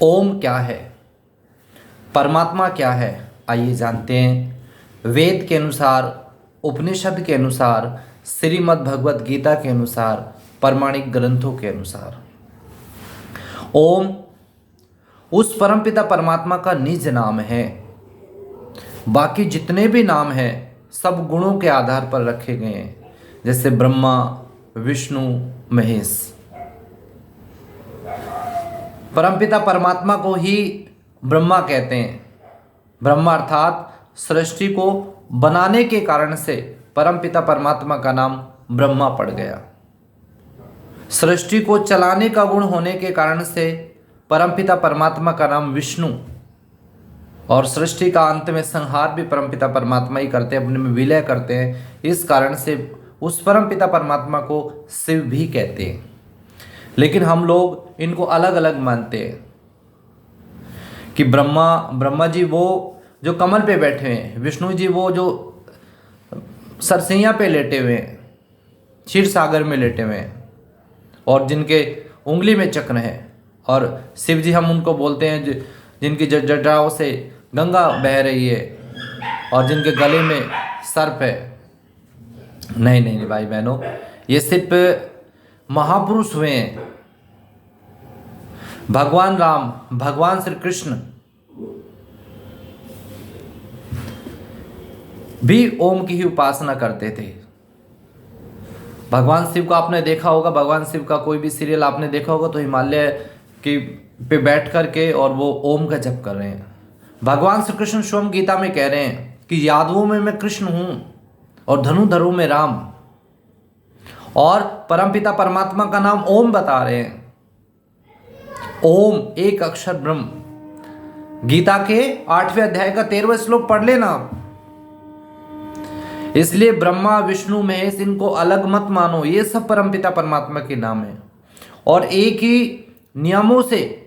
ओम क्या है, परमात्मा क्या है, आइए जानते हैं। वेद के अनुसार, उपनिषद के अनुसार, श्रीमद् भगवत गीता के अनुसार, प्रमाणिक ग्रंथों के अनुसार ओम उस परमपिता परमात्मा का निज नाम है। बाकी जितने भी नाम हैं सब गुणों के आधार पर रखे गए हैं, जैसे ब्रह्मा, विष्णु, महेश। परमपिता परमात्मा को ही ब्रह्मा कहते हैं। ब्रह्मा अर्थात सृष्टि को बनाने के कारण से परमपिता परमात्मा का नाम ब्रह्मा पड़ गया। सृष्टि को चलाने का गुण होने के कारण से परमपिता परमात्मा का नाम विष्णु, और सृष्टि का अंत में संहार भी परमपिता परमात्मा ही करते हैं, अपने में विलय करते हैं। इस कारण से उस परमपिता परमात्मा को शिव भी कहते हैं। लेकिन हम लोग इनको अलग अलग मानते हैं कि ब्रह्मा जी वो जो कमल पे बैठे हैं, विष्णु जी वो जो सरसैया पे लेटे हुए हैं, क्षीर सागर में लेटे हुए हैं, और जिनके उंगली में चक्र है। और शिव जी हम उनको बोलते हैं जिनकी जटाओं से गंगा बह रही है और जिनके गले में सर्प है। नहीं नहीं भाई बहनों, ये सिर्फ महापुरुष हुए हैं। भगवान राम, भगवान श्री कृष्ण भी ओम की ही उपासना करते थे। भगवान शिव को आपने देखा होगा, भगवान शिव का कोई भी सीरियल आपने देखा होगा तो हिमालय की पे बैठ करके और वो ओम का जप कर रहे हैं। भगवान श्री कृष्ण स्वयं गीता में कह रहे हैं कि यादवों में मैं कृष्ण हूं और धनुधरों में राम, और परमपिता परमात्मा का नाम ओम बता रहे हैं। ओम एक अक्षर ब्रह्म। गीता के 8वें अध्याय का 13वां श्लोक पढ़ लेना आप। इसलिए ब्रह्मा, विष्णु, महेश इनको अलग मत मानो, ये सब परमपिता परमात्मा के नाम है। और एक ही नियमों से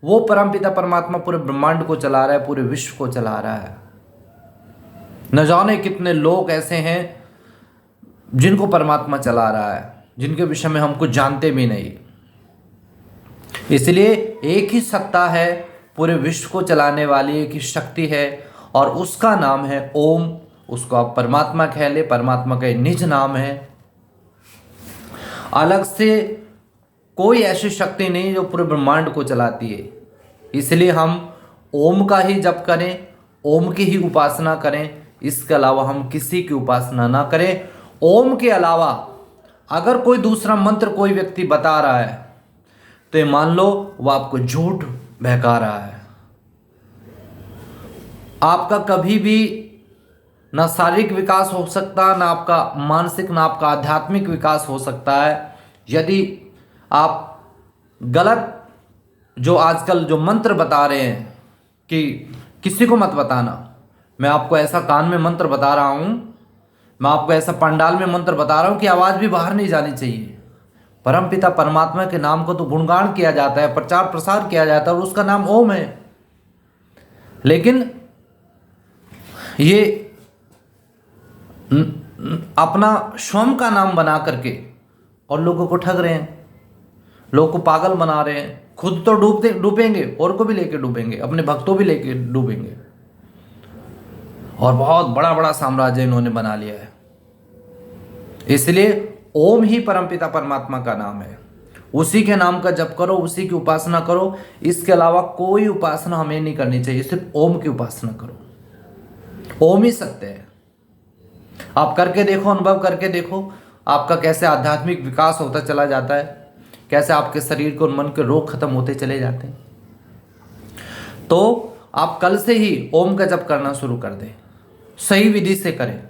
वो परमपिता परमात्मा पूरे ब्रह्मांड को चला रहा है, पूरे विश्व को चला रहा है। न जाने कितने लोग ऐसे हैं जिनको परमात्मा चला रहा है, जिनके विषय में हम कुछ जानते भी नहीं। इसलिए एक ही सत्ता है, पूरे विश्व को चलाने वाली एक ही शक्ति है, और उसका नाम है ओम। उसको आप परमात्मा कह ले, परमात्मा का निज नाम है। अलग से कोई ऐसी शक्ति नहीं जो पूरे ब्रह्मांड को चलाती है। इसलिए हम ओम का ही जप करें, ओम की ही उपासना करें, इसके अलावा हम किसी की उपासना ना करें। ओम के अलावा अगर कोई दूसरा मंत्र कोई व्यक्ति बता रहा है तो ये मान लो वो आपको झूठ बहका रहा है। आपका कभी भी ना शारीरिक विकास हो सकता, ना आपका मानसिक, ना आपका आध्यात्मिक विकास हो सकता है यदि आप गलत जो आजकल जो मंत्र बता रहे हैं कि किसी को मत बताना। मैं आपको ऐसा कान में मंत्र बता रहा हूँ, मैं आपको ऐसा पंडाल में मंत्र बता रहा हूँ कि आवाज़ भी बाहर नहीं जानी चाहिए। परमपिता परमात्मा के नाम को तो गुणगान किया जाता है, प्रचार प्रसार किया जाता है, और उसका नाम ओम है। लेकिन ये अपना स्वयं का नाम बना करके और लोगों को ठग रहे हैं, लोगों को पागल बना रहे हैं। खुद तो डूबेंगे, और को भी लेके डूबेंगे, अपने भक्तों भी लेके डूबेंगे, और बहुत बड़ा बड़ा साम्राज्य इन्होंने बना लिया है। इसलिए ओम ही परमपिता परमात्मा का नाम है। उसी के नाम का जप करो, उसी की उपासना करो। इसके अलावा कोई उपासना हमें नहीं करनी चाहिए, सिर्फ ओम की उपासना करो। ओम ही सत्य है। आप करके देखो, अनुभव करके देखो, आपका कैसे आध्यात्मिक विकास होता चला जाता है, कैसे आपके शरीर को और मन के रोग खत्म होते चले जाते हैं। तो आप कल से ही ओम का जप करना शुरू कर दें, सही विधि से करें।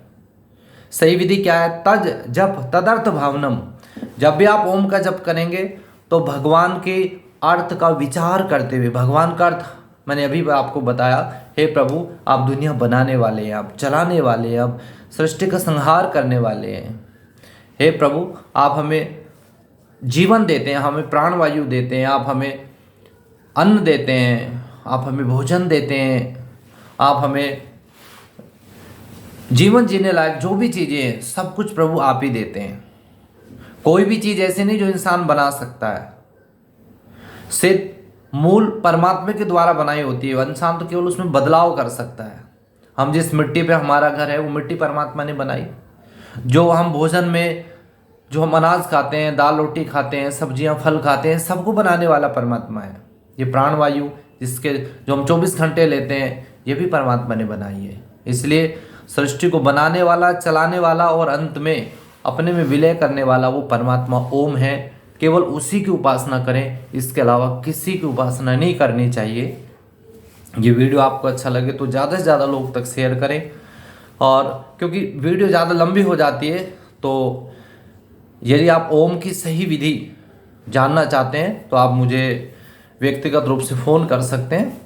सही विधि क्या है? तज जप तदर्थ भावनम। जब भी आप ओम का जप करेंगे तो भगवान के अर्थ का विचार करते हुए, भगवान का अर्थ मैंने अभी आपको बताया, हे प्रभु आप दुनिया बनाने वाले हैं, आप चलाने वाले हैं, आप सृष्टि का संहार करने वाले हैं। हे प्रभु आप हमें जीवन देते हैं, हमें प्राणवायु देते हैं, आप हमें अन्न देते हैं, आप हमें भोजन देते हैं, आप हमें जीवन जीने लायक जो भी चीज़ें हैं सब कुछ प्रभु आप ही देते हैं। कोई भी चीज़ ऐसी नहीं जो इंसान बना सकता है। सिर्फ मूल परमात्मा के द्वारा बनाई होती है, इंसान तो केवल उसमें बदलाव कर सकता है। हम जिस मिट्टी पे हमारा घर है वो मिट्टी परमात्मा ने बनाई। जो हम भोजन में जो हम अनाज खाते हैं, दाल रोटी खाते हैं, सब्जियां फल खाते हैं, सबको बनाने वाला परमात्मा है। ये प्राणवायु जिसके जो हम 24 घंटे लेते हैं ये भी परमात्मा ने बनाई है। इसलिए सृष्टि को बनाने वाला, चलाने वाला और अंत में अपने में विलय करने वाला वो परमात्मा ओम है। केवल उसी की उपासना करें, इसके अलावा किसी की उपासना नहीं करनी चाहिए। ये वीडियो आपको अच्छा लगे तो ज़्यादा से ज़्यादा लोग तक शेयर करें, और क्योंकि वीडियो ज़्यादा लंबी हो जाती है तो यदि आप ओम की सही विधि जानना चाहते हैं तो आप मुझे व्यक्तिगत रूप से फ़ोन कर सकते हैं,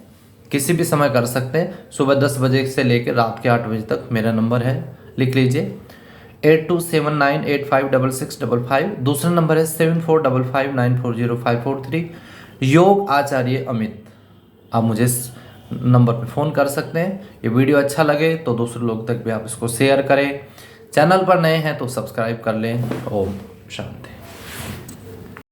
किसी भी समय कर सकते हैं। सुबह 10 बजे से लेकर रात के 8 बजे तक मेरा नंबर है, लिख लीजिए 8279856655। दूसरा नंबर है 7455940543। योग आचार्य अमित। आप मुझे इस नंबर पर फ़ोन कर सकते हैं। ये वीडियो अच्छा लगे तो दूसरे लोग तक भी आप इसको शेयर करें। चैनल पर नए हैं तो सब्सक्राइब कर लें। ओम शांति।